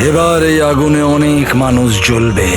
এবার এই আগুনে অনেক মানুষ জ্বলবে।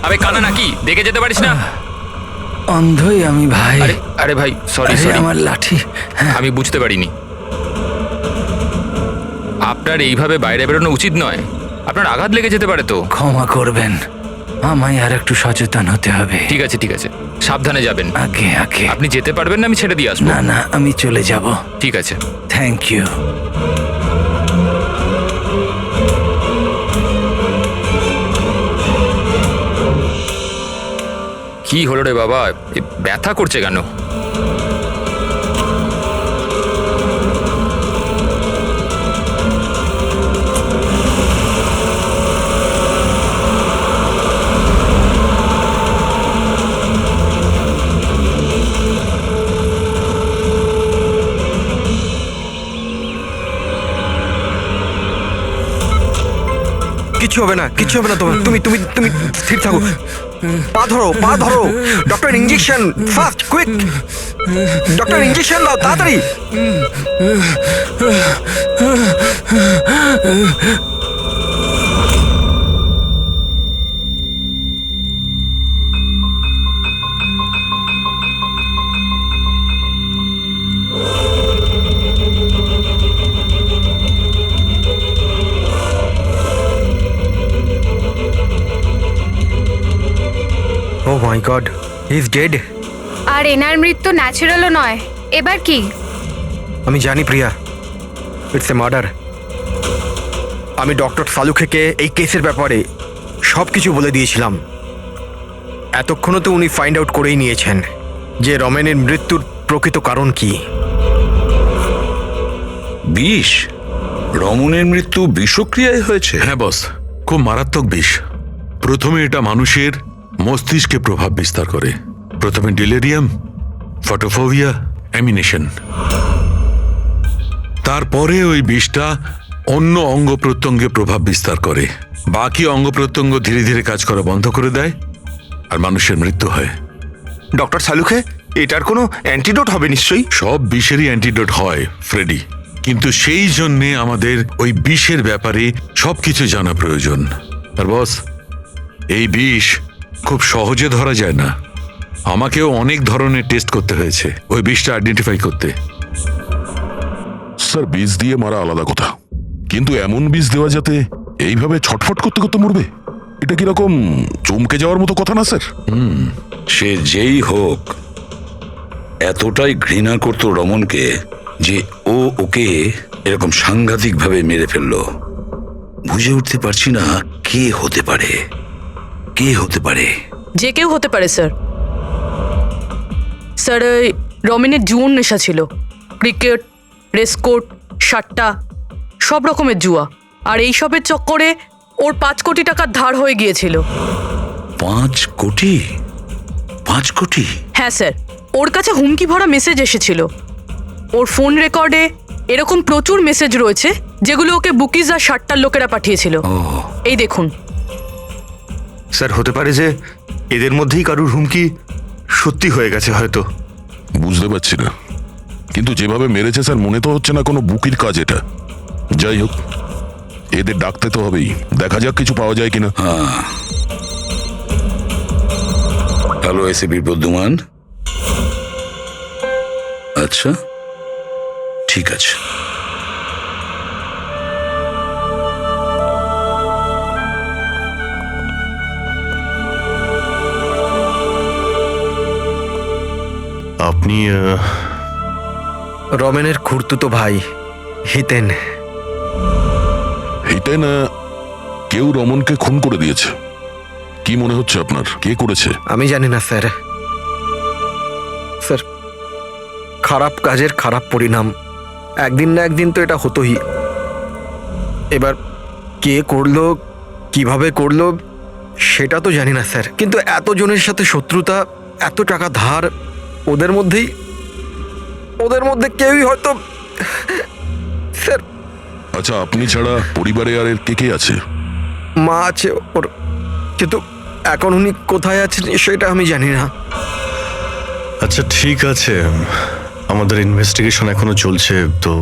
আবে কানা নাকি দেখে যেতে পারিস না? অন্ধই আমি ভাই। আরে আরে ভাই সরি আরে সরি, আমার লাঠি। আমি বুঝতে পারিনি। আপনার এইভাবে বাইরে বেরোনো উচিত নয়, আপনার আঘাত লেগে যেতে পারে তো। ক্ষমা করবেন, আমায় আর একটু সচেতন হতে হবে। ঠিক আছে ঠিক আছে, সাবধানে যাবেন। আগে আগে। আপনি যেতে পারবেন না, আমি ছেড়ে দিয়ে আসবো। না না, আমি চলে যাব। ঠিক আছে। Thank you. কি হলো রে বাবা, ব্যথা করছে কেন? কিচ্ছু হবে না, কিচ্ছু হবে না তোমার। তুমি তুমি তুমি স্থির থাকো। পা ধরো, পা ধরো। Doctor injection fast, quick. Doctor injection দাও তাড়াতাড়ি। ও my god, he is dead. আর এনার মৃত্যু ন্যাচারালও নয়। এবার কি? আমি জানি প্রিয়া, ইটস এ মার্ডার। আমি ডক্টর সালুখেকে এই কেসের ব্যাপারে সব কিছু বলে দিয়েছিলাম। এতক্ষণও তো উনি ফাইন্ড আউট করেই নিয়েছেন যে রমেনের মৃত্যুর প্রকৃত কারণ কি। বিষ? রমনের মৃত্যু বিষক্রিয়ায় হয়েছে? হ্যাঁ বস, খুব মারাত্মক বিষ। প্রথমে এটা মানুষের মস্তিষ্কে প্রভাব বিস্তার করে। প্রথমে ডিলেরিয়াম, ফটোফোবিয়া, অ্যামিনেশন। তারপরে ওই বিষটা অন্য অঙ্গ প্রত্যঙ্গে প্রভাব বিস্তার করে। বাকি অঙ্গ প্রত্যঙ্গ ধীরে ধীরে কাজ করা বন্ধ করে দেয় আর মানুষের মৃত্যু হয়। ডক্টর সালুখে, এটার কোনো অ্যান্টিডোট হবে নিশ্চয়ই? সব বিষেরই অ্যান্টিডোট হয় ফ্রেডি, কিন্তু সেই জন্যে আমাদের ওই বিষের ব্যাপারে সবকিছু জানা প্রয়োজন। আর বস, এই বিষ খুব সহজে ধরা যায় না। আমাকেও অনেক ধরনের টেস্ট করতে হয়েছে ওই বিষটা আইডেন্টিফাই করতে। স্যার, বীজ দিয়ে মারা আলাদা কথা, কিন্তু এমন বীজ দেওয়া যাতে এইভাবে ছটফট করতে করতে মরবে, এটা কিরকম চমকে যাওয়ার মতো কথা না স্যার? সে যেই হোক এতটাই ঘৃণা করতো রমনকে যে ও ওকে এরকম সাংঘাতিকভাবে মেরে ফেললো। বুঝে উঠতে পারছি না কে হতে পারে, কে হতে পারে। যে কেউ হতে পারে স্যার। স্যার ওই রমেনের জুয়ন নেশা ছিল, ক্রিকেট, রেসকোর্ট, সাট্টা, সব রকমের জুয়া। আর এইসবের চক্করে ওর 5 কোটি টাকার ধার হয়ে গিয়েছিল। 5 কোটি? 5 কোটি? হ্যাঁ স্যার, ওর কাছে হুমকি ভরা মেসেজ এসেছিল। ওর ফোন রেকর্ডে এরকম প্রচুর মেসেজ রয়েছে যেগুলো ওকে বুকিজ আর সাট্টার লোকেরা পাঠিয়েছিল। এই দেখুন। স্যার, হতে পারে যে এদের মধ্যেই কারুর হুমকি সত্যি হয়ে গেছে হয়তো। বুঝতে পারছি না, কিন্তু যেভাবে মেরেছে স্যার মনে তো হচ্ছে না কোনো বুকির কাজ এটা। যাই হোক, এদের ডাকতে তো হবেই, দেখা যাক কিছু পাওয়া যায় কিনা। Hello ACP Pradyuman. আচ্ছা, ঠিক আছে। আপনি রমেনের খুড়তুতো ভাই হিতেন। হিতেন, কেউ রমনকে খুন করে দিয়েছে। কি মনে হচ্ছে আপনার, কে করেছে? আমি জানি না স্যার। স্যার, খারাপ কাজের খারাপ পরিণাম, একদিন না একদিন তো এটা হতোই। এবার কে করলো, কিভাবে করলো সেটা তো জানি না স্যার, কিন্তু এতজনের সাথে শত্রুতা, এত টাকা ধার, ওদের মধ্যে কেউই হয়তো। স্যার, আচ্ছা, আপনি ছাড়া পরিবারে আর এর কে কে আছে? মা আছে ওর, কিন্তু এখন উনি কোথায় আছেন সেটা আমি জানি না। আচ্ছা ঠিক আছে, আমাদের ইনভেস্টিগেশন এখনো চলছে, তো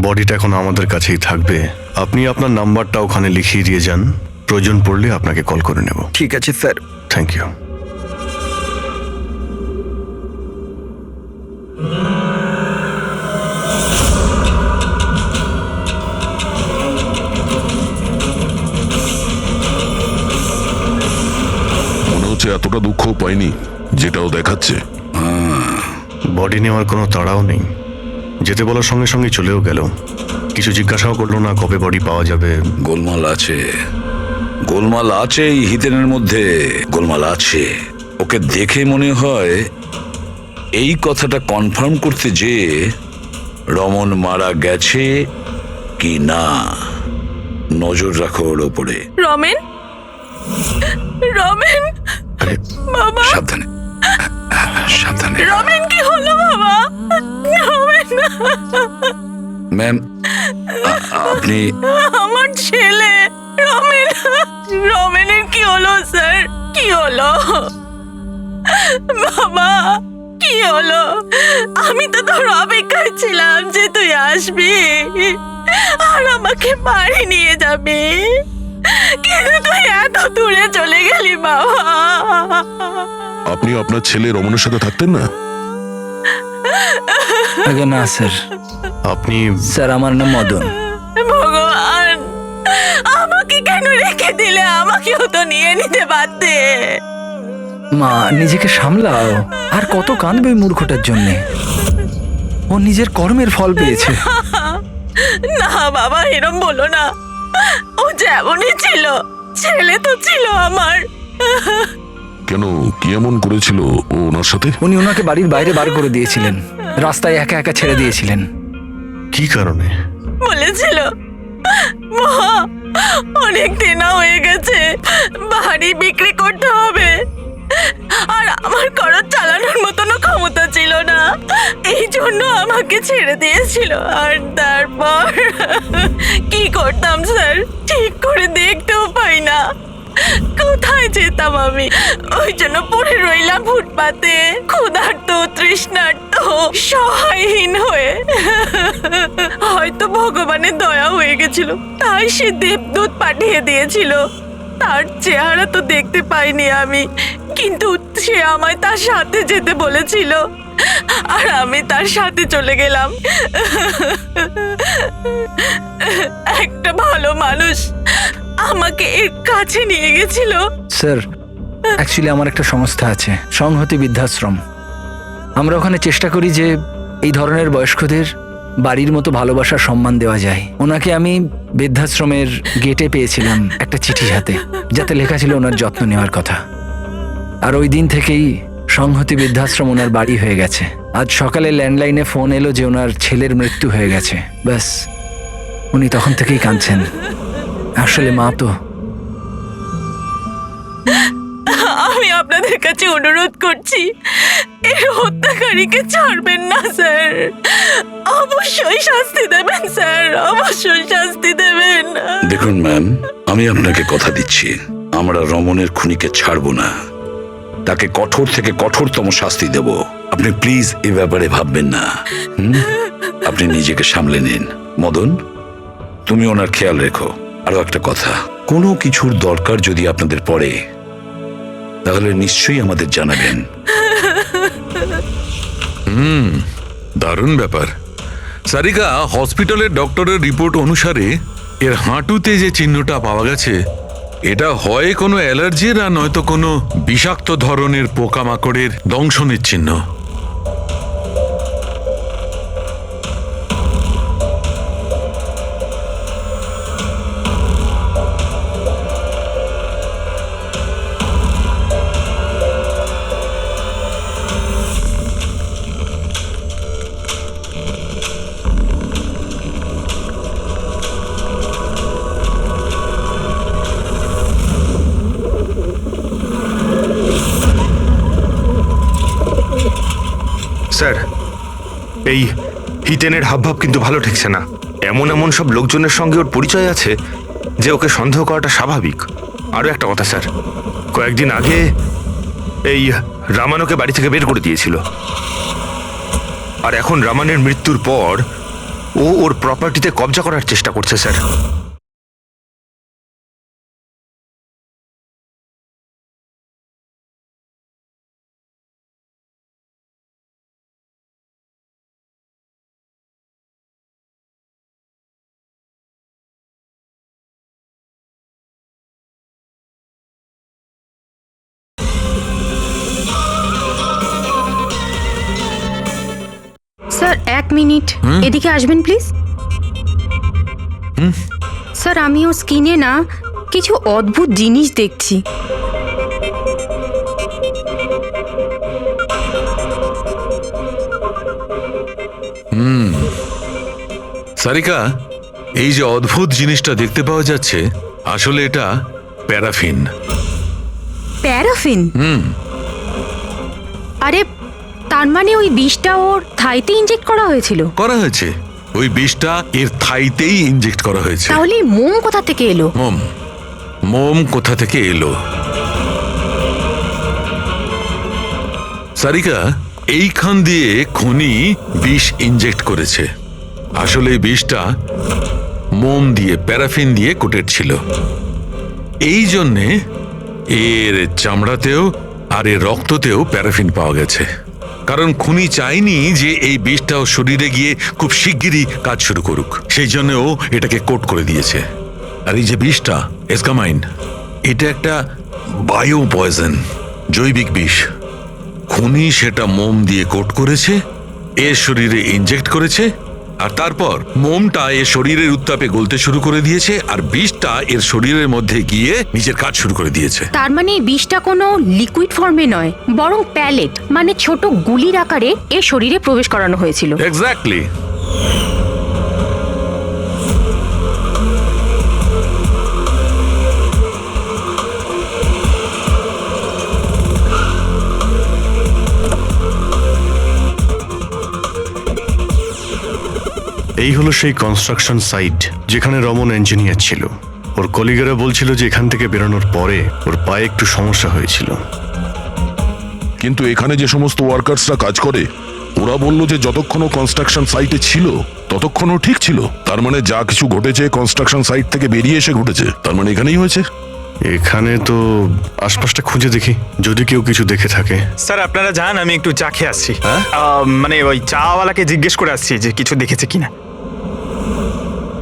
বডিটা এখন আমাদের কাছেই থাকবে। আপনি আপনার নাম্বারটা ওখানে লিখিয়ে দিয়ে যান, প্রয়োজন পড়লে আপনাকে কল করে নেব। ঠিক আছে স্যার। Thank you. মনে হচ্ছে এতটা দুঃখ পাইনি যেটাও দেখাচ্ছে। বডি নেওয়ার কোনো তাড়াও নেই, যেতে বলার সঙ্গে সঙ্গে চলেও গেল, কিছু জিজ্ঞাসাও করলো না কবে বডি পাওয়া যাবে। গোলমাল আছে, গোলমাল আছে এই হিতেনের মধ্যে, গোলমাল আছে। ওকে দেখে মনে হয় এই কথাটা কনফার্ম করতে যে রমন মারা গেছে কি না। নজর রাখো ওর ওপরে। রমেন, রমেন, আরে বাবা, সাবধানে, সাবধানে। রমেন কি হলো বাবা? রমেন, ম্যাম, আপনি আমার ছেলে রমেন, রমেনের কি হলো স্যার? কি হলো বাবা, কি হলো? আমি তো তোর অপেক্ষায় ছিলাম যে তুই আসবি আর আমাকে বাড়ি নিয়ে যাবি, কিন্তু তুই এত দূরে চলে গেলি বাবা। আপনি আপনার ছেলে রমনের সাথে থাকতেন না? আগে না স্যার, আপনি স্যার আমার নাম মদন। ভগবান, আমাকে কেন রেখে দিলে? আমাকেও তো নিয়ে নিতে পারতে। মা, নিজেকে সামলাও। আর কত কাঁদবে ওই মূর্খটার জন্যে? ও নিজের কর্মের ফল পেয়েছে। না বাবা, এরম বলো না। ও যেমনই ছিল, ছেলে তো ছিল আমার। কেন, কি এমন করেছিল ও ওনার সাথে? উনি ওনাকে বাড়ির বাইরে বার করে দিয়েছিলেন, রাস্তায় একা একা ছেড়ে দিয়েছিলেন। কি কারণে? বলেছিল মা অনেক দিন হয়ে গেছে, বাড়ি বিক্রি করতে হবে, আর আমার খরচ চালানোর মতনও ক্ষমতা ছিল না, এই জন্য আমাকে ছেড়ে দিয়েছিল। আর তারপর কি করতাম স্যার, ঠিক করে দেখতেও পাই না, কোথায় যেতাম আমি? ওই জন্য পড়ে রইলাম ফুটপাতে, ক্ষুধার্ত, তৃষ্ণার্ত, সহায়হীন হয়ে। হয়তো ভগবানের দয়া হয়ে গেছিল, তাই সে দেবদূত পাঠিয়ে দিয়েছিল। তার চেহারা তো দেখতে পাইনি আমি, কিন্তু সে আমায় তার সাথে যেতে বলেছিল, আর আমি তার সাথে চলে গেলাম। একটা ভালো মানুষ আমাকে এর কাছে নিয়ে গেছিল। স্যার, অ্যাকচুয়ালি আমার একটা সংস্থা আছে, সংহতি বৃদ্ধাশ্রম। আমরা ওখানে চেষ্টা করি যে এই ধরনের বয়স্কদের বাড়ির মতো ভালোবাসার সম্মান দেওয়া যায়। ওনাকে আমি বৃদ্ধাশ্রমের গেটে পেয়েছিলাম একটা চিঠি হাতে, যাতে লেখা ছিল ওনার যত্ন নেওয়ার কথা। আর ওই দিন থেকেই সংহতি বৃদ্ধাশ্রম ওনার বাড়ি হয়ে গেছে। আজ সকালে ল্যান্ডলাইনে ফোন এলো যে ওনার ছেলের মৃত্যু হয়ে গেছে। ব্যাস, উনি তখন থেকেই কাঁদছেন। আসলে মা তো আমি আপনাদের কাছে অনুরোধ করছি, এই হত্যাকারীকে ছাড়বেন না স্যার। অবশ্যই শাস্তি দেবেন স্যার, অবশ্যই শাস্তি দেবেন। দেখুন ম্যাম, আমি আপনাকে কথা দিচ্ছি, আমরা রমনের খুনিকে ছাড়বো না, তাকে কঠোর থেকে কঠোরতম শাস্তি দেব। আপনি প্লিজ এ ব্যাপারে ভাববেন না। আপনি নিজেকে সামলে নিন। মদন, তুমি ওনার খেয়াল রেখো। আরো একটা কথা, কোনো কিছুর দরকার যদি আপনাদের পড়ে তাহলে নিশ্চয়ই আমাদের জানাবেন। দারুণ ব্যাপার। সারিকা, হসপিটালের ডক্টরের রিপোর্ট অনুসারে এর হাঁটুতে যে চিহ্নটা পাওয়া গেছে, এটা হয় কোনো অ্যালার্জির আর নয়তো কোনো বিষাক্ত ধরনের পোকামাকড়ের দংশনের চিহ্ন। স্যার, এই হিতেনের হাবভাব কিন্তু ভালো ঠেকছে না। এমন এমন সব লোকজনের সঙ্গে ওর পরিচয় আছে যে ওকে সন্দেহ করাটা স্বাভাবিক। আরও একটা কথা স্যার, কয়েকদিন আগে এই রামানকে বাড়ি থেকে বের করে দিয়েছিল, আর এখন রামানের মৃত্যুর পর ও ওর প্রপার্টিতে কবজা করার চেষ্টা করছে স্যার। স্যার, 1 মিনিট এদিকে আসবেন প্লিজ। স্যার, আমি ওর স্কিনে না কিছু অদ্ভুত জিনিস দেখছি। সারিকা, এই যে অদ্ভুত জিনিসটা দেখতে পাওয়া যাচ্ছে, আসলে এটা প্যারাফিন। প্যারাফিন? আরে, তার মানে ওই বিষটা ওর থাইতে ইনজেক্ট করা হয়েছিল? করা হয়েছে, ওই বিষটা এর থাইতেই ইনজেক্ট করা হয়েছে। তাহলে মোম কোথা থেকে এলো? মোম কোথা থেকে এলো? সারিকা, এইখান দিয়ে খুনি বিষ ইনজেক্ট করেছে। আসলে এই বিষটা মোম দিয়ে, প্যারাফিন দিয়ে কোটেড ছিল। এই জন্যে এর চামড়াতেও আর এর রক্ততেও প্যারাফিন পাওয়া গেছে। কারণ খুনি চায়নি যে এই বিষটাও শরীরে গিয়ে খুব শিগগিরই কাজ শুরু করুক, সেই জন্য ও এটাকে কোট করে দিয়েছে। আর এই যে বিষটা এসকামাইন, এটা একটা বায়ো পয়জন, জৈবিক বিষ। খুনি সেটা মোম দিয়ে কোট করেছে, এর শরীরে ইনজেক্ট করেছে, আর তারপর মোমটা এর শরীরের উত্তাপে গলতে শুরু করে দিয়েছে, আর বিষটা এর শরীরের মধ্যে গিয়ে নিজের কাজ শুরু করে দিয়েছে। তার মানে এই বিষটা কোনো লিকুইড ফর্মে নয়, বরং প্যালেট মানে ছোট গুলির আকারে এর শরীরে প্রবেশ করানো হয়েছিল। এক্স্যাক্টলি। এই হলো সেই কনস্ট্রাকশন সাইট যেখানে রমন ইঞ্জিনিয়ার ছিল। ওর কলিগেরা বলছিল যে এখান থেকে বেরোনোর পরে ওর পায়ে একটু সমস্যা হয়েছিল। কিন্তু এখানে যে সমস্ত ওয়ার্কার্সরা কাজ করে, ওরা বলল যে যতক্ষণ কনস্ট্রাকশন সাইটে ছিল ততক্ষণও ঠিক ছিল। তার মানে যা কিছু ঘটেছে কনস্ট্রাকশন সাইট থেকে বেরিয়ে এসে ঘটেছে, তার মানে এখানেই হয়েছে। এখানে তো আশপাশটা খুঁজে দেখি, যদি কেউ কিছু দেখে থাকে। স্যার, আপনারা যান, আমি একটু চা খেয়ে আসছি। মানে ওই চাওয়ালাকে জিজ্ঞেস করে আসছি যে কিছু দেখেছে কিনা।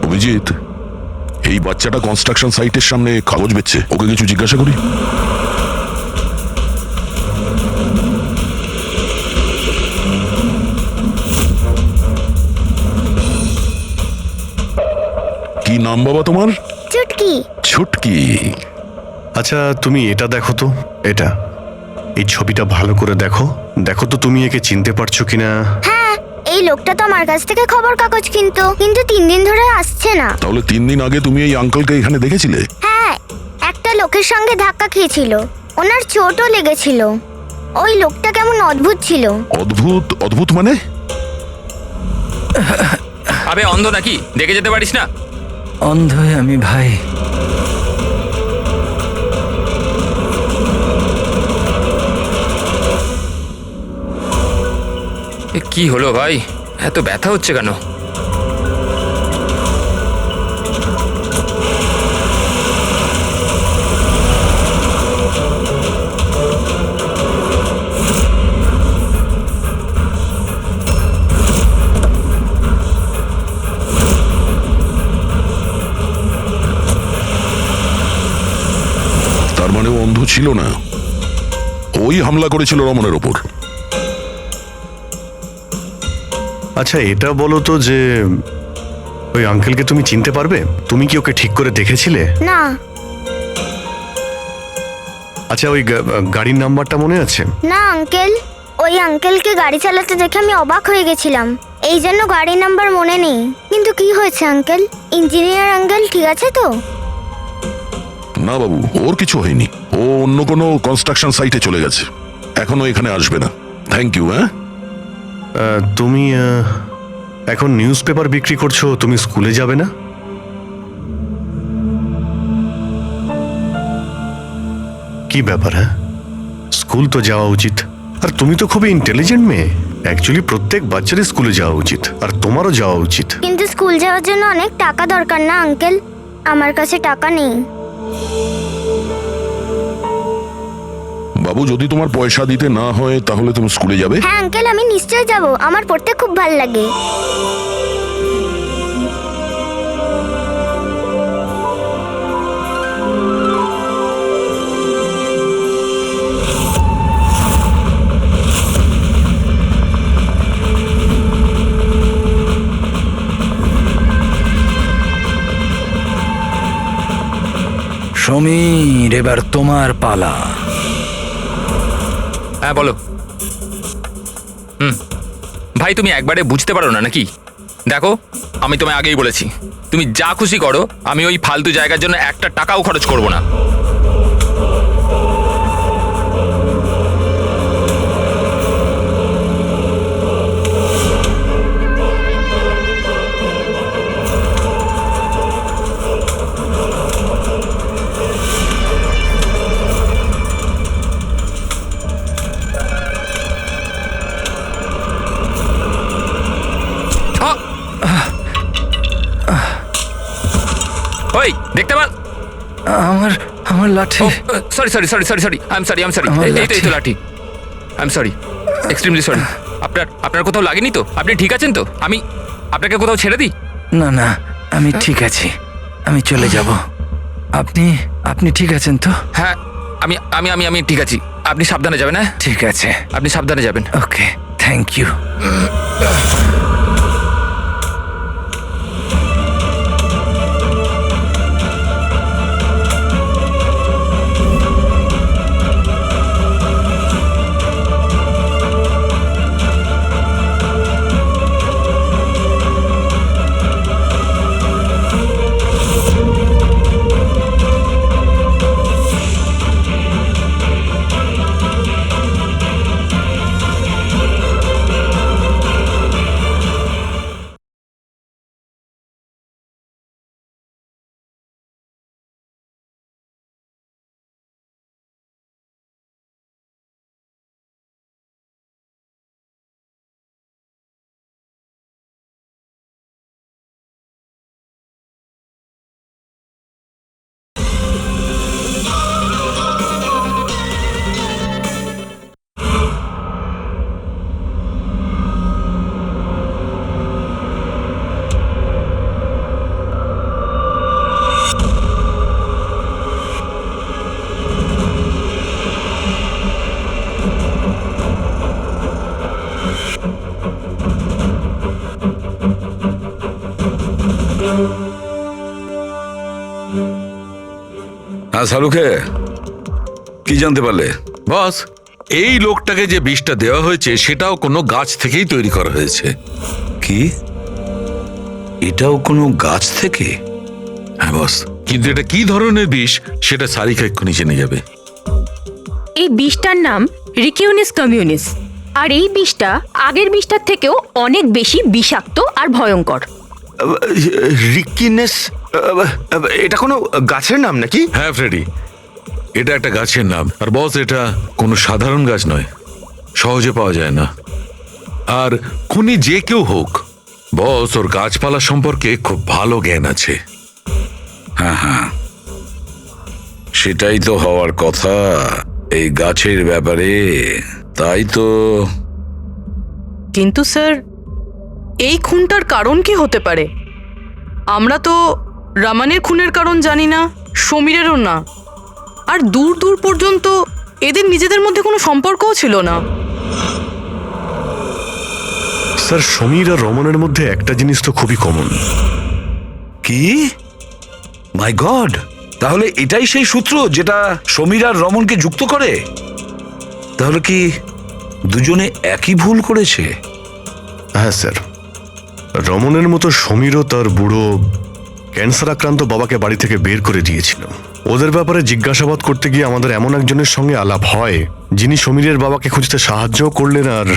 অভিজিৎ, এই বাচ্চাটা কনস্ট্রাকশন সাইটের সামনে কাগজ বেচছে, ওকে কিছু জিজ্ঞাসা করি। কি নাম বাবা তোমার? চুটকি। ছুটকি। আচ্ছা, তুমি এটা দেখো তো, এটা এই ছবিটা ভালো করে দেখো, দেখো তো তুমি একে চিনতে পারছো কিনা। হ্যাঁ, এই লোকটা তো আমার কাছ থেকে খবর কাগজ কিন্তু 3 দিন ধরে আসছে না। তাহলে 3 দিন আগে তুমি এই আঙ্কেলকে এখানে দেখেছিলে? হ্যাঁ, একটা লোকের সঙ্গে ধাক্কা খেয়েছিল, ওনার চোটও লেগেছিল। ওই লোকটা কেমন অদ্ভুত ছিল। অদ্ভুত? অদ্ভুত মানে? আবে অন্ধ নাকি, দেখে যেতে পারিস না? অন্ধ হয়ে আমি ভাই। এ কি হলো ভাই, এত ব্যথা হচ্ছে কেন? তার মানে ও অন্ধ ছিল না, ওই হামলা করেছিল রমনের ওপর। আচ্ছা এটা বলো তো যে ওই আঙ্কেলকে তুমি চিনতে পারবে? তুমি কি ওকে ঠিক করে দেখেছিলে? না। আচ্ছা ওই গাড়ির নাম্বারটা মনে আছে? না আঙ্কেল, ওই আঙ্কেলকে গাড়ি চালাতে দেখে আমি অবাক হয়ে গেছিলাম, এই জন্য গাড়ির নাম্বার মনে নেই। কিন্তু কি হয়েছে আঙ্কেল? ইঞ্জিনিয়ার আঙ্কেল ঠিক আছে তো? না বাবু, ওর কিছু হয়নি। ও অন্য কোনো কনস্ট্রাকশন সাইটে চলে গেছে, এখনো এখানে আসবে না। Thank you. হ্যাঁ, তুমি এখন নিউজ পেপার বিক্রি করছো, তুমি স্কুলে যাবে না? কি ব্যাপার? হ্যাঁ, স্কুল তো যাওয়া উচিত। আর তুমি তো খুবই ইন্টেলিজেন্ট মেয়ে, অ্যাকচুয়ালি প্রত্যেক বাচ্চারই স্কুলে যাওয়া উচিত, আর তোমারও যাওয়া উচিত। কিন্তু স্কুল যাওয়ার জন্য অনেক টাকা দরকার না আঙ্কেল? আমার কাছে টাকা নেই। বাবু যদি তোমার পয়সা দিতে না হয় তাহলে তুমি স্কুলে যাবে? হ্যাঁ আঙ্কেল, আমি নিশ্চয়ই যাব, আমার পড়তে খুব ভালো লাগে। সমীর, এবার তোমার পালা। হ্যাঁ বলো। ভাই তুমি একবারে বুঝতে পারো না নাকি? দেখো আমি তোমায় আগেই বলেছি, তুমি যা খুশি করো, আমি ওই ফালতু জায়গার জন্য একটা টাকাও খরচ করব না। ওই দেখতে পার আমার আমার লাঠি। Sorry sorry sorry sorry sorry I am sorry এই তো লাঠি। I am sorry, extremely sorry. আপনার কোথাও লাগেনি তো? আপনি ঠিক আছেন তো? আমি আপনাকে কোথাও ছেড়ে দিই? না না, আমি ঠিক আছি, আমি চলে যাব। আপনি আপনি ঠিক আছেন তো? হ্যাঁ আমি আমি আমি আমি ঠিক আছি। আপনি সাবধানে যাবেন। হ্যাঁ ঠিক আছে, আপনি সাবধানে যাবেন। ওকে, থ্যাংক ইউ। হ্যাঁ শাহরুখে, কি জানতে পারলে? বস, এই লোকটাকে যে বিষটা দেওয়া হয়েছে সেটাও কোনো গাছ থেকেই তৈরি করা হয়েছে। কি এটাও কোনো গাছ থেকে? হ্যাঁ বস, কিন্তু এটা কি ধরনের বিষ সেটা সারিকা এক্ষুনি জেনে যাবে। এই বিষটার নাম রিকিউনিস কমিউনিস, আর এই বিষটা আগের বিষটার থেকেও অনেক বেশি বিষাক্ত আর ভয়ঙ্কর। রিকিনেস, এটা কোনো গাছের নাম নাকি? হ্যাঁ ফ্রেডি, এটা একটা গাছের নাম। আর বস, এটা কোনো সাধারণ গাছ নয়, সহজে পাওয়া যায় না। আর খুনি যে কেউ হোক, বস ওর গাছপালা সম্পর্কে খুব ভালো জ্ঞান আছে। হ্যাঁ হ্যাঁ, সেটাই তো হওয়ার কথা এই গাছের ব্যাপারে। তাই তো। কিন্তু স্যার, এই খুনটার কারণ কি হতে পারে? আমরা তো রামানের খুনের কারণ জানি না, সমীরেরও না, আর দূর দূর পর্যন্ত এদের নিজেদের মধ্যে কোনো সম্পর্কও ছিল না। স্যার, সমীর আর রমনের মধ্যে একটা জিনিস তো খুবই কমন। কি? মাই গড, তাহলে এটাই সেই সূত্র যেটা সমীর আর রমনকে যুক্ত করে? তাহলে কি দুজনে একই ভুল করেছে? হ্যাঁ স্যার, রমনের মতো সমীরও তার বুড়ো ক্যান্সার আক্রান্ত বাবাকে বাড়ি থেকে বের করে দিয়েছিল। ওদের ব্যাপারে জিজ্ঞাসাবাদ করতে গিয়ে আমাদের এমন একজনের সঙ্গে আলাপ হয়, যিনি সমীরের বাবাকে খুঁজতে সাহায্য করলেন আর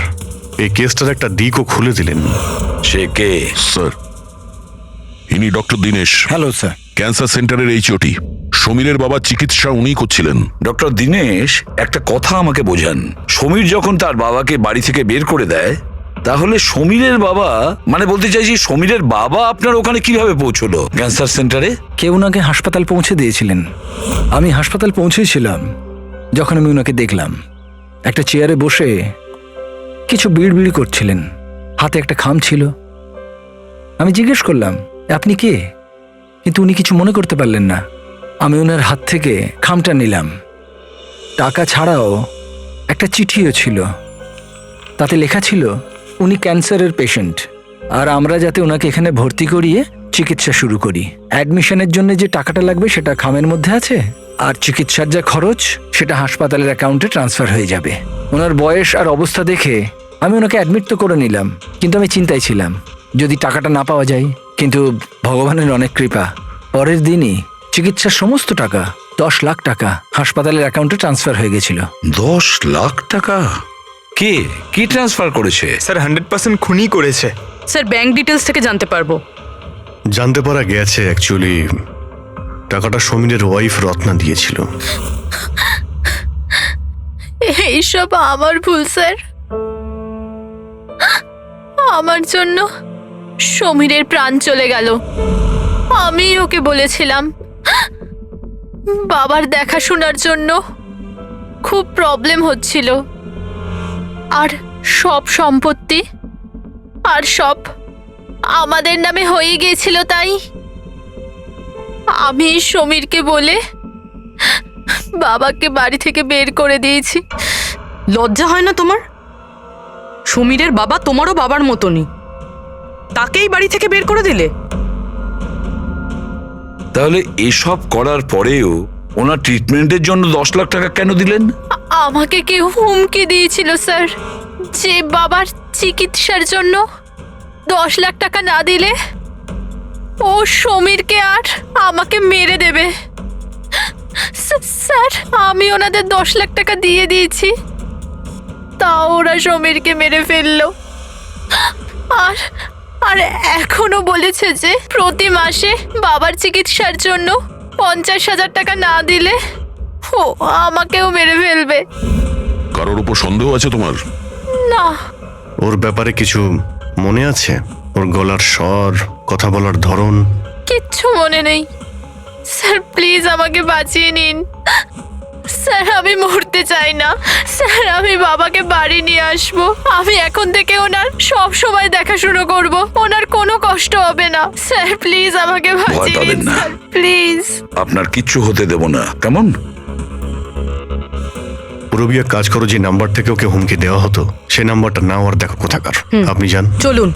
এই কেসটার একটা দিকও খুলে দিলেন। সে কে? স্যার, ইনি doctor Dinesh, hello sir. Cancer সেন্টারের এইচওটি। সমীরের বাবার চিকিৎসা উনিই করছিলেন। ডক্টর দীনেশ, একটা কথা আমাকে বোঝান। সমীর যখন তার বাবাকে বাড়ি থেকে বের করে দেয়, তাহলে সমীরের বাবা, মানে বলতে চাইছি সমীরের বাবা আপনার ওখানে কিভাবে পৌঁছলো ক্যান্সার সেন্টারে? কেউ ওনাকে হাসপাতাল পৌঁছে দিয়েছিলেন। আমি হাসপাতাল পৌঁছেছিলাম যখন আমি ওনাকে দেখলাম একটা চেয়ারে বসে কিছু বিড়বিড় করছিলেন, হাতে একটা খাম ছিল। আমি জিজ্ঞেস করলাম, আপনি কে? কিন্তু উনি কিছু মনে করতে পারলেন না। আমি ওনার হাত থেকে খামটা নিলাম। টাকা ছাড়াও একটা চিঠিও ছিল, তাতে লেখা ছিল উনি ক্যান্সারের পেশেন্ট, আর আমরা যাতে ওনাকে এখানে ভর্তি করিয়ে চিকিৎসা শুরু করি। অ্যাডমিশনের জন্য যে টাকাটা লাগবে সেটা খামের মধ্যে আছে, আর চিকিৎসার যা খরচ সেটা হাসপাতালের অ্যাকাউন্টে ট্রান্সফার হয়ে যাবে। ওনার বয়স আর অবস্থা দেখে আমি ওনাকে অ্যাডমিট তো করে নিলাম, কিন্তু আমি চিন্তায় ছিলাম যদি টাকাটা না পাওয়া যায়। কিন্তু ভগবানের অনেক কৃপা, পরের দিনই চিকিৎসার সমস্ত টাকা 10 লাখ টাকা হাসপাতালের অ্যাকাউন্টে ট্রান্সফার হয়ে গেছিল। 10 লাখ টাকা? কে কি ট্রান্সফার করেছে? স্যার 100% খুনই করেছে। স্যার, ব্যাংক ডিটেলস থেকে জানতে পারবো? জানতে পারা গেছে অ্যাকচুয়ালি টাকাটা সমীরের ওয়াইফ রত্না দিয়েছিল। এইসব আমার ভুল স্যার। আমার জন্য সমীরের প্রাণ চলে গেল। আমি ওকে বলেছিলাম বাবার দেখাশোনার জন্য খুব প্রবলেম হচ্ছিল, আর সব সম্পত্তি আর সব আমাদের নামে হয়ে গিয়েছিল। তাই আমি সমীরকে বলে বাবাকে বাড়ি থেকে বের করে দিয়েছি। লজ্জা হয় না তোমার? সমীরের বাবা তোমারও বাবার মতনই, তাকেই বাড়ি থেকে বের করে দিলে। তাহলে এসব করার পরেও ওনার ট্রিটমেন্টের জন্য 10 লাখ টাকা কেন দিলেন? আমাকে কেউ হুমকি দিয়েছিল স্যার, যে বাবার চিকিৎসার জন্য 10 লাখ টাকা না দিলে ও সমীরকে আর আমাকে মেরে দেবে। স্যার, আমি ওনাদের 10 লাখ টাকা দিয়ে দিয়েছি, তাও ওরা সমীরকে মেরে ফেললো। আর আর এখনো বলেছে যে প্রতি মাসে বাবার চিকিৎসার জন্য 50,000 টাকা না দিলে ও আমাকেও মেরে ফেলবে। কারোর উপর সন্দেহ আছে তোমার? না। ওর ব্যাপারে কিছু মনে আছে? ওর গলার স্বর, কথা বলার ধরন? কিচ্ছু মনে নেই স্যার, প্লিজ আমাকে বাঁচিয়ে নিন স্যার। আমি মরতে চাই না স্যার, আমি বাবাকে বাড়ি নিয়ে আসবো। আমি এখন থেকে ওনার সব সময় দেখাশোনা করব, ওনার কোনো কষ্ট হবে না স্যার। প্লিজ আমাকে বাঁচিয়ে নিন স্যার, প্লিজ। আপনার কিচ্ছু হতে দেব না, কেমন? পুরবিয়া, কাজ করো, যে নাম্বার থেকে ওকে হুমকি দেওয়া হতো সেই নাম্বারটা নাও আর দেখো কোথাকার। আপনি যান, চলুন।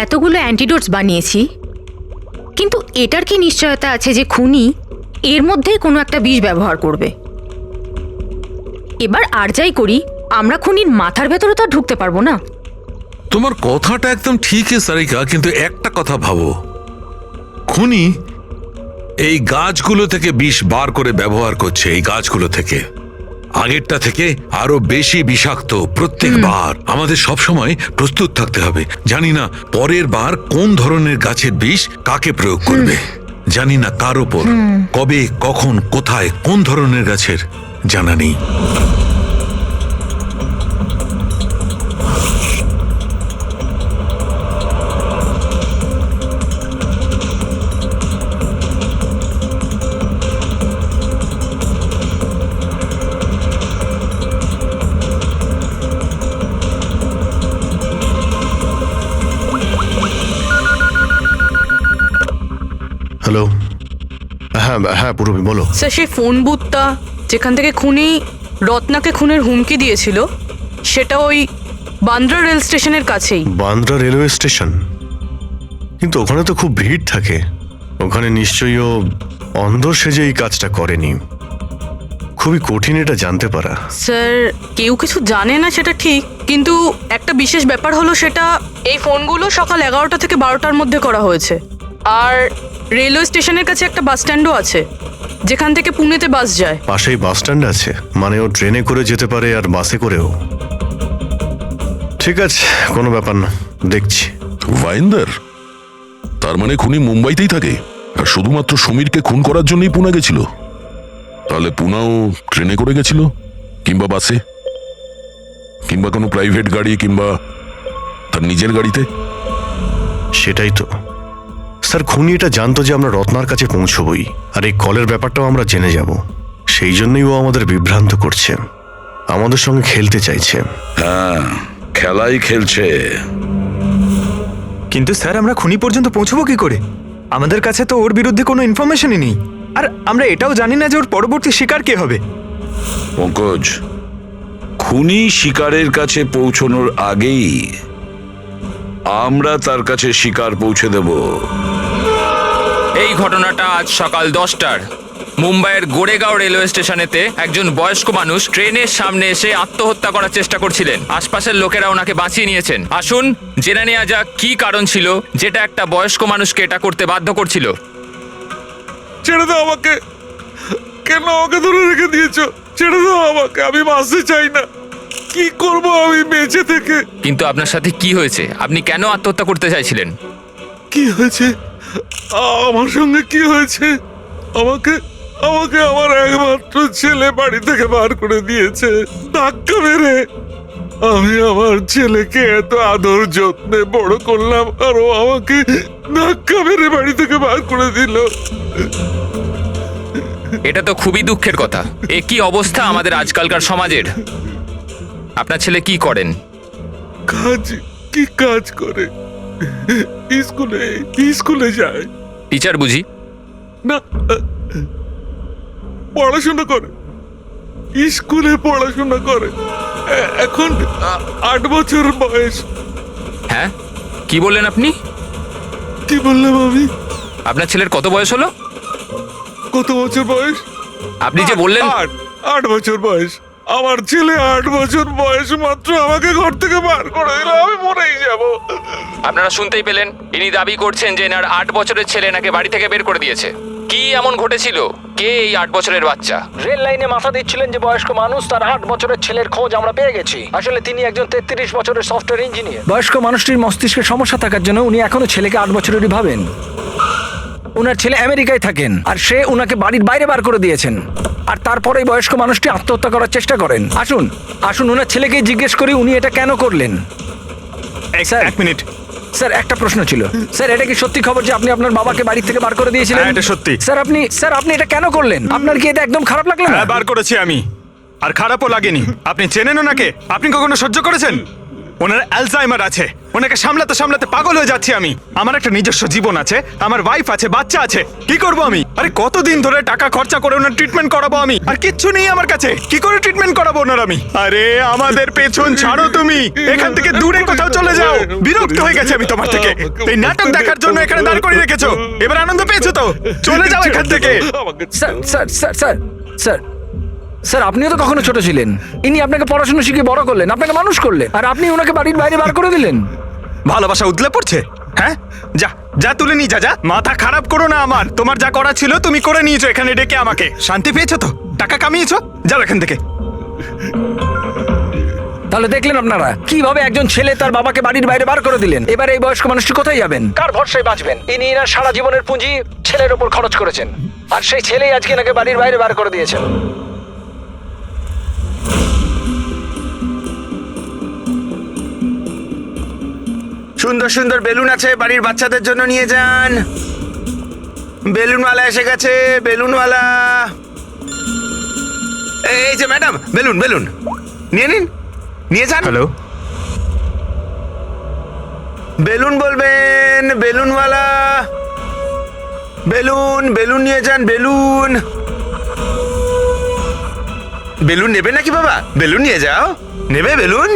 এতগুলো অ্যান্টিডোটস বানিয়েছি, কিন্তু এটার কি নিশ্চয়তা আছে যে খুনি এর মধ্যেই কোনো একটা বিষ ব্যবহার করবে? এবার আর যাই করি, আমরা খুনির মাথার ভেতরে তো আর ঢুকতে পারবো না। তোমার কথাটা একদম ঠিকই সারিকা, কিন্তু একটা কথা ভাবো, খুনি এই গাছগুলো থেকে বিষ বার করে ব্যবহার করছে, এই গাছগুলো থেকে আগেরটা থেকে আরো বেশি বিষাক্ত প্রত্যেকবার। আমাদের সব সময় প্রস্তুত থাকতে হবে। জানি না পরের বার কোন ধরনের গাছের বিষ কাকে প্রয়োগ করবে, জানি না কার ওপর, কবে, কখন, কোথায়, কোন ধরনের গাছের জানা নেই। হ্যালো। হ্যাঁ হ্যাঁ পূরবী বলো। স্যার, সেই ফোন বুথটা যেখান থেকে খুনি রত্নাকে খুনের হুমকি দিয়েছিল, সেটা ওই বান্দ্রা রেল স্টেশনের কাছেই। Bandra railway station? কিন্তু ওখানে তো খুব ভিড় থাকে, ওখানে নিশ্চয়ই ও অন্ধ সেজে এই কাজটা করেনি। খুবই কঠিন এটা জানতে পারা। স্যার, কেউ কিছু জানে না সেটা ঠিক, কিন্তু একটা বিশেষ ব্যাপার হলো সেটা এই ফোনগুলো সকাল 11টা থেকে 12টার মধ্যে করা হয়েছে। আর রেলওয়ে স্টেশনের কাছে একটা বাস স্ট্যান্ডও আছে, যেখান থেকে পুনেতে বাস যায়। পাশেই বাস স্ট্যান্ড আছে, মানে ও ট্রেনে করে যেতে পারে আর বাসে করেও। ঠিক আছে, কোনো ব্যাপার না, দেখছি। ভাইন্দার, তার মানে খুনি মুম্বাইতেই থাকে আর শুধুমাত্র সমীরকে খুন করার জন্যই পুনা গেছিল? তাহলে পুনাও ট্রেনে করে গেছিল, কিংবা বাসে, কিংবা কোনো প্রাইভেট গাড়ি, কিংবা তার নিজের গাড়িতে। সেটাই তো স্যার, খুনি এটা জানতো যে আমরা রত্নার কাছে পৌঁছবই, আর এই কলের ব্যাপারটাও আমরা জেনে যাব। সেই জন্যই ও আমাদের বিভ্রান্ত করছে, আমাদের সঙ্গে খেলতে চাইছে। হ্যাঁ, খেলাই খেলছে। কিন্তু স্যার, আমরা খুনি পর্যন্ত পৌঁছবো কি করে? আমাদের কাছে তো ওর বিরুদ্ধে কোনো ইনফরমেশনই নেই, আর আমরা এটাও জানি না যে ওর পরবর্তী শিকার কে হবে। পঙ্কজ, খুনি শিকারের কাছে পৌঁছানোর আগেই আমরা তার কাছে শিকার পৌঁছে দেব। এই ঘটনাটা আজ সকাল 10টার মুম্বাইয়ের গোরেগাঁও রেলওয়ে স্টেশনেতে একজন বয়স্ক মানুষ ট্রেনের সামনে এসে আত্মহত্যা করার চেষ্টা করছিলেন। আশপাশের লোকেরা ওনাকে বাঁচিয়ে নিয়েছেন। আসুন জেনে নেওয়া যাক কি কারণ ছিল যেটা একটা বয়স্ক মানুষকে এটা করতে বাধ্য করছিল। ছেড়ে দাও আমাকে, কেন আমাকে ধরে রেখে দিয়েছো? ছেড়ে দাও আমাকে, আমি বাঁচতে চাই না। কি করব আমি বেঁচে থেকে? কিন্তু আপনার সাথে কি হয়েছে? আপনি কেন আত্মহত্যা করতে চাইছিলেন? কি হয়েছে? আমার সঙ্গে কি হয়েছে? আমাকে আমাকে আমার একমাত্র ছেলে বাড়ি থেকে বার করে দিয়েছে ধাক্কা মেরে। আমি আমার ছেলেকে এত আদর যত্নে বড় করলাম, আর ও আমাকে ধাক্কা মেরে বাড়ি থেকে বার করে দিল। এটা তো খুবই দুঃখের কথা। এ কি অবস্থা আমাদের আজকালকার সমাজের। আপনার ছেলে কি করেন? কি কাজ করে? স্কুলে যায়। টিচার বুঝি? না, পড়াশোনা করে, স্কুলে পড়াশোনা করে। এখন 8 বছর বয়স। হ্যাঁ, কি বললেন আপনি? কি বললাম আমি? আপনার ছেলের কত বয়স হলো? কত বছর বয়স? আপনি যে বললেন 8 বছর বয়স। আমার ছেলে 8 বছর বয়স মাত্র আমাকে ঘর থেকে বার করে দিল, আমি মরেই যাব। আপনারা শুনতেই পেলেন, ইনি দাবি করছেন যে এনার 8 বছরের ছেলে নাকি বাড়ি থেকে বের করে দিয়েছে। কি এমন ঘটেছিল? কে এই 8 বছরের বাচ্চা? রেল লাইনে মাথা দিচ্ছিলেন যে বয়স্ক মানুষ, তার 8 বছরের ছেলের খোঁজ আমরা পেয়ে গেছি। আসলে তিনি একজন 33 বছরের সফটওয়্যার ইঞ্জিনিয়ার। বয়স্ক মানুষটির মস্তিষ্কে সমস্যা থাকার জন্য উনি এখনো ছেলেকে 8 বছরেরই ভাবেন। উনার ছেলে আমেরিকায় থাকেন, আর সে উনাকে বাড়ির বাইরে বার করে দিয়েছেন, আর তারপরেই বয়স্ক মানুষটি আত্মহত্যা করার চেষ্টা করেন। আসুন আসুন উনার ছেলেকে জিজ্ঞেস করি উনি এটা কেন করলেন। Sir, 1 minute. স্যার, একটা প্রশ্ন ছিল। স্যার, এটা কি সত্যি খবর যে আপনি আপনার বাবাকে বাড়ি থেকে বার করে দিয়েছিলেন? হ্যাঁ, এটা সত্যি। স্যার আপনি এটা কেন করলেন? আপনার কি এটা একদম খারাপ লাগলো না? হ্যাঁ, বার করেছি আমি, আর খারাপও লাগেনি। আপনি চেনেন ওনাকে? আপনি কখনো সহ্য করেছেন? ওনার অ্যালজাইমার আছে, ওনাকে সামলাতে সামলাতে পাগল হয়ে যাচ্ছি আমি। আমার একটা নিজস্ব জীবন আছে, আমার ওয়াইফ আছে, বাচ্চা আছে। কি করব আমি? আরে কতদিন ধরে টাকা খরচা করে ওনার ট্রিটমেন্ট করাবো আমি, আর কিচ্ছু নেই আমার কাছে। কি করে ট্রিটমেন্ট করাবো ওনার আমি? আরে আমাদের পেছন ছাড়ো তুমি, এখান থেকে দূরে কোথাও চলে যাও। বিরক্ত হয়ে গেছে আমি তোমার থেকে। এই নাটক দেখার জন্য এখানে দাঁড় করিয়ে রেখেছো, এবার আনন্দ পেয়েছো তো? চলে যাও এখান থেকে। Sir sir sir sir sir sir, আপনিও তো কখনো ছোট ছিলেন। ইনি আপনাকে পড়াশোনা শিখে বড় করলেন, আপনাকে মানুষ করলেন, আর আপনি ওনাকে বাড়ির বাইরে বার করে দিলেন। ভালোবাসা উতলে পড়ছে? হ্যাঁ, যা যা তুলে নিয়ে যা, যা। মাথা খারাপ করো না আমার। তোমার যা করা ছিল তুমি করে নিয়েছো এখানে ডেকে আমাকে। শান্তি পেয়েছো তো? টাকা কামিয়েছো? যাও এখান থেকে। তাহলে দেখলেন আপনারা কিভাবে একজন ছেলে তার বাবাকে বাড়ির বাইরে বার করে দিলেন। এবার এই বয়স্ক মানুষটি কোথায় যাবেন? কার ভরসায় বাঁচবেন? ইনি এনার সারা জীবনের পুঁজি ছেলের ওপর খরচ করেছেন, আর সেই ছেলেই আজকে এনাকে বাড়ির বাইরে বার করে দিয়েছেন। সুন্দর সুন্দর বেলুন আছে, বাড়ির বাচ্চাদের জন্য নিয়ে যান। বেলুনওয়ালা এসে গেছে, বেলুনওয়ালা। এই যে ম্যাডাম, বেলুন বেলুন নিয়ে নিন, নিয়ে যান। হ্যালো, বেলুন বলবেন, বেলুনওয়ালা। বেলুন বেলুন নিয়ে যান, বেলুন। বেলুন নেবে নাকি বাবা? বেলুন নিয়ে যাও। নেবে বেলুন?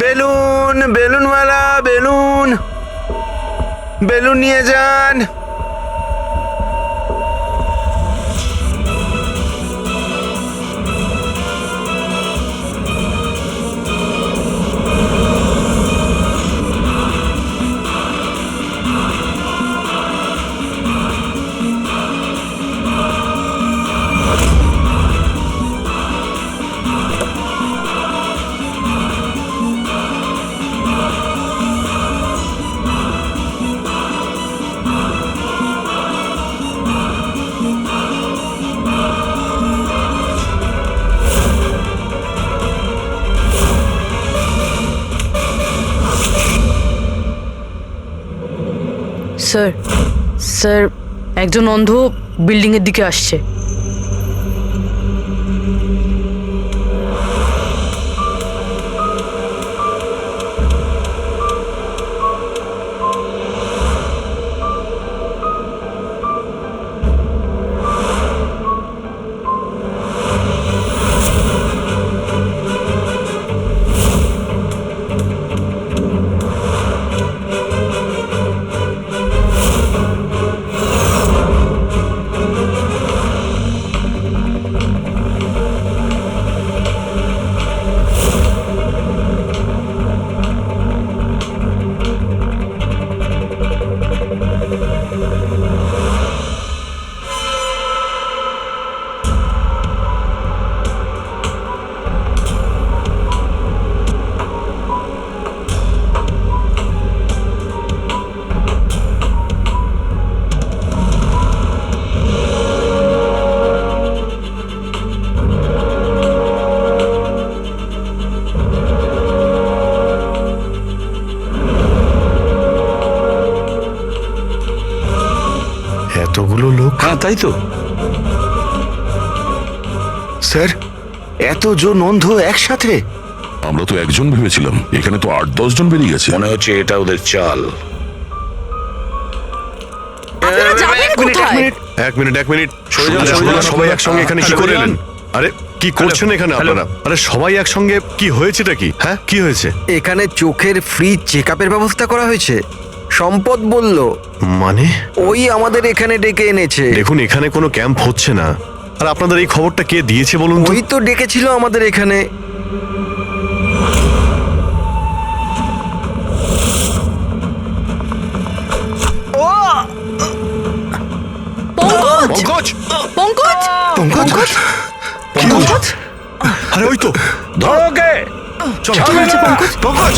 বেলুন বেলুনওয়ালা, বেলুন বেলুন নিয়ে যান। স্যার, স্যার, একজন অন্ধ বিল্ডিং এর দিকে আসছে। এতগুলো লোক? হ্যাঁ তাই তো। স্যার, এতজন অন্ধ একসাথে? আমরা তো একজন ভেবেছিলাম, এখানে তো 8-10 জন বেরিয়ে গেছে। মনে হচ্ছে এটা ওদের চাল। আপনারা যাবেন কোথায়? এক মিনিট। সরে যান, আরে সরে যান, আপনারা সবাই একসঙ্গে এখানে কি করে এলেন? আরে কি করছেন এখানে আপনারা? আরে সবাই একসঙ্গে কি হয়েছেটা কি? হ্যাঁ, কি হয়েছে? এখানে চোখের ফ্রি চেকআপের ব্যবস্থা করা হয়েছে। সম্পদ বলল, মানে ওই আমাদের এখানে ডেকে এনেছে। দেখুন, এখানে কোনো ক্যাম্প হচ্ছে না। আর আপনাদের এই খবরটা কে দিয়েছে বলুন তো? ওই তো ডেকেছিল আমাদের এখানে। পঙ্কজ, পঙ্কজ, পঙ্কজ, পঙ্কজ, আরে ওই তো, ধরো ওকে। চলো পঙ্কজ, পঙ্কজ।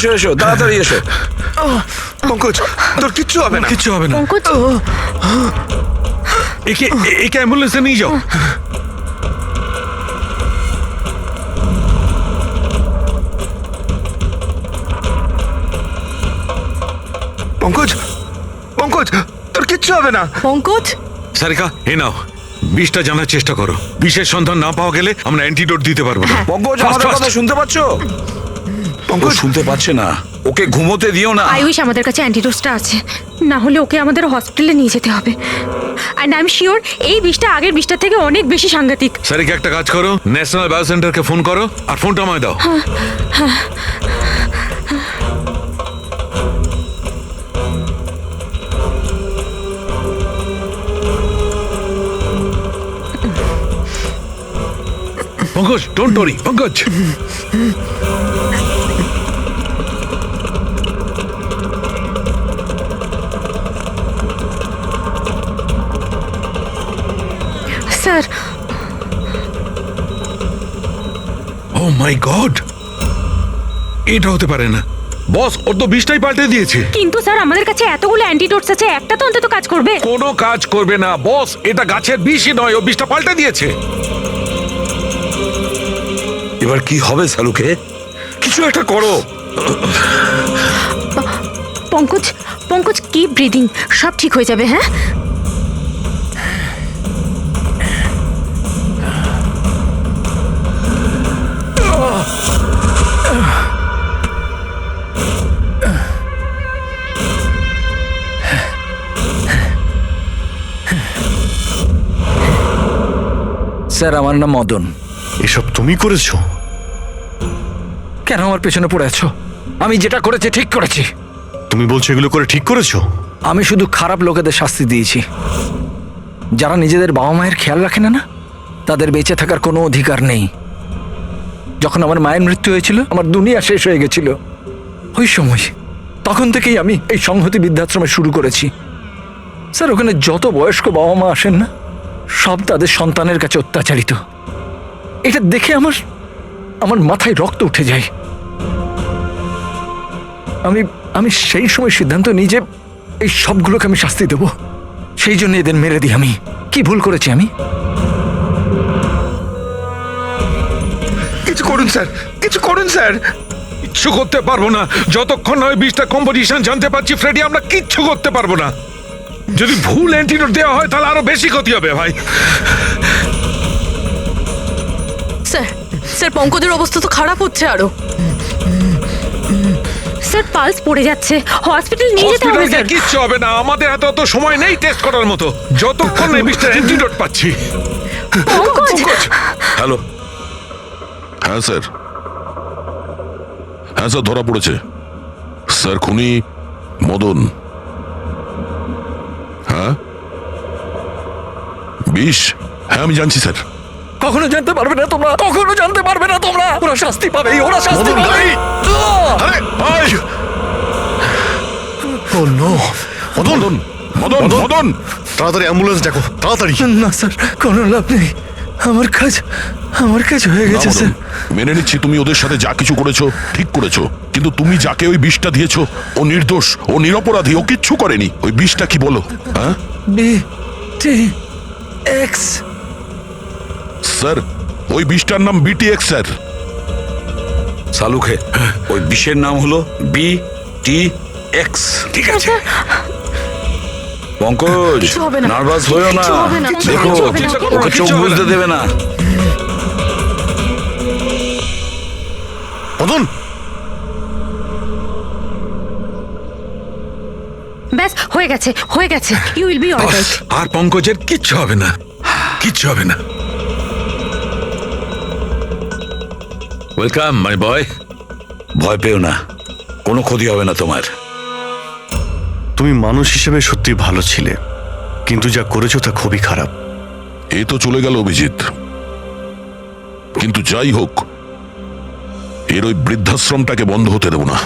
এসো এসো তাড়াতাড়ি এসো। পঙ্কজ তোর কিচ্ছু হবে না। কিচ্ছু হবে না। পঙ্কজ একে অ্যাম্বুলেন্সে নিয়ে যাও। পঙ্কজ পঙ্কজ তোর কিচ্ছু হবে না। পঙ্কজ সারিকা এ নাও, বিষটা জানার চেষ্টা করো। বিষের সন্ধান না পাওয়া গেলে আমরা অ্যান্টিডোট দিতে পারবো না। পঙ্কজ Fast, আমাদের fast. কথা শুনতে পাচ্ছ? ও শুনতে পাচ্ছে না, ওকে ঘুমোতে দিও না। আই উইশ আমাদের কাছে অ্যান্টিডোটসটা আছে, না হলে ওকে আমাদের হসপিটালে নিয়ে যেতে হবে। অ্যান্ড আই এম শিওর এই বিষটা আগের বিষটার থেকে অনেক বেশি সাংঘাতিক। সারিকা একটা কাজ করো, ন্যাশনাল বায়ো সেন্টারকে ফোন করো আর ফোনটা আমায় দাও। Pankaj don't worry Pankaj. Sir oh my God, এটা হতে পারে না। বস ওর তো বিষটাই পাল্টে দিয়েছে। কিন্তু স্যার আমাদের কাছে এতগুলো অ্যান্টিডোটস আছে, একটা তো অন্তত কাজ করবে। কোনো কাজ করবে না বস, এটা গাছের বিষই নয়, ও বিষটা পাল্টে দিয়েছে। এবার কি হবে সালুকে? কিছু একটা করো। পঙ্কজ পঙ্কজ কিপ ব্রিদিং, সব ঠিক হয়ে যাবে। হ্যাঁ স্যার আমার নাম মদন। এসব তুমি করেছো? কেন আমার পেছনে পড়ে আছো? আমি যেটা করেছি ঠিক করেছি। তুমি বলছো এগুলো করে ঠিক করেছো? আমি শুধু খারাপ লোকেদের শাস্তি দিয়েছি, যারা নিজেদের বাবা মায়ের খেয়াল রাখে না, তাদের বেঁচে থাকার কোনো অধিকার নেই। যখন আমার মায়ের মৃত্যু হয়েছিল, আমার দুনিয়া শেষ হয়ে গেছিল। ওই সময় তখন থেকেই আমি এই সংহতি বৃদ্ধাশ্রমে শুরু করেছি। স্যার ওখানে যত বয়স্ক বাবা মা আসেন না, সব তাদের সন্তানের কাছে অত্যাচারিত। এটা দেখে আমার মাথায় রক্ত উঠে যায়। আমি সেই সময় সিদ্ধান্ত নিই যে এই সবগুলোকে আমি শাস্তি দেব। সেই জন্য এদের মেরে দিই। আমি কি ভুল করেছি? আমি কিছু করুন স্যার, কিছু করুন স্যার। কিচ্ছু করতে পারবো না যতক্ষণ না ওই বিষটা কম্পোজিশন জানতে পারছি। ফ্রেডি আমরা কিচ্ছু করতে পারবো না। যদি ভুল অ্যান্টিডোট দেওয়া হয় তাহলে আরো বেশি ক্ষতি হবে ভাই। স্যার স্যার পঙ্কজের অবস্থা তো খারাপ হচ্ছে আরো। স্যার পালস পড়ে যাচ্ছে, হসপিটাল নিয়ে যেতে হবে হসপিটালে স্যার। কিচ্ছু হবে না, আমাদের এত সময় নেই টেস্ট করার মতো। যতক্ষণ না এই বিষটার অ্যান্টিডোট পাচ্ছি। পঙ্কজ হ্যালো, হ্যাঁ স্যার, হ্যাঁ স্যার ধরা পড়েছে। স্যার খুনি মদন। হ্যাঁ বিষ, হ্যাঁ আমি জানছি স্যার। কখনো জানতে পারবে না তোমরা, কখনো জানতে পারবে না তোমরা। ওরা শাস্তি পাবে, ওরা শাস্তি মদন, পাবে। আরে ভাই! ও নো! মদন মদন মদন তাড়াতাড়ি অ্যাম্বুলেন্স ডাকো, তাড়াতাড়ি। না স্যার, কোনো লাভ নেই। আমার কাজ হয়ে না গেছে মদন, স্যার। মেনে নিচ্ছি তুমি ওদের সাথে যা কিছু করেছো ঠিক করেছো, কিন্তু তুমি যাকে ওই বিষটা দিয়েছো ও নির্দোষ, ও নিরপরাধী, ও কিচ্ছু করেনি। ওই বিষটা কি বলো? হ্যাঁ BTX স্যার, ওই বিষটার নাম BTX স্যার। সালুকে ওই বিষের নাম হলো BTX। ঠিক আছে পঙ্কজ কিছু হবে না। নার্ভাস হয়েও না, কিছু হবে না। দেখো কিছু হবে না। ওকে চোখ কিছু হবে বুঝতে না। দেবে না। মদন ব্যাস হয়ে গেছে, হয়ে গেছে। You will be alright. আর পঙ্কজের কিচ্ছু হবে না, কিচ্ছু হবে না। Welcome my boy. ভয় পেও না, কোনো ক্ষতি হবে না তোমার। তুমি মানুষ হিসেবে সত্যি ভালো ছিলে, কিন্তু যা করেছো তা খুবই খারাপ। এই তো চলে গেল অভিজিৎ, কিন্তু যাই হোক এর ওই বৃদ্ধাশ্রমটাকে বন্ধ হতে দেব না।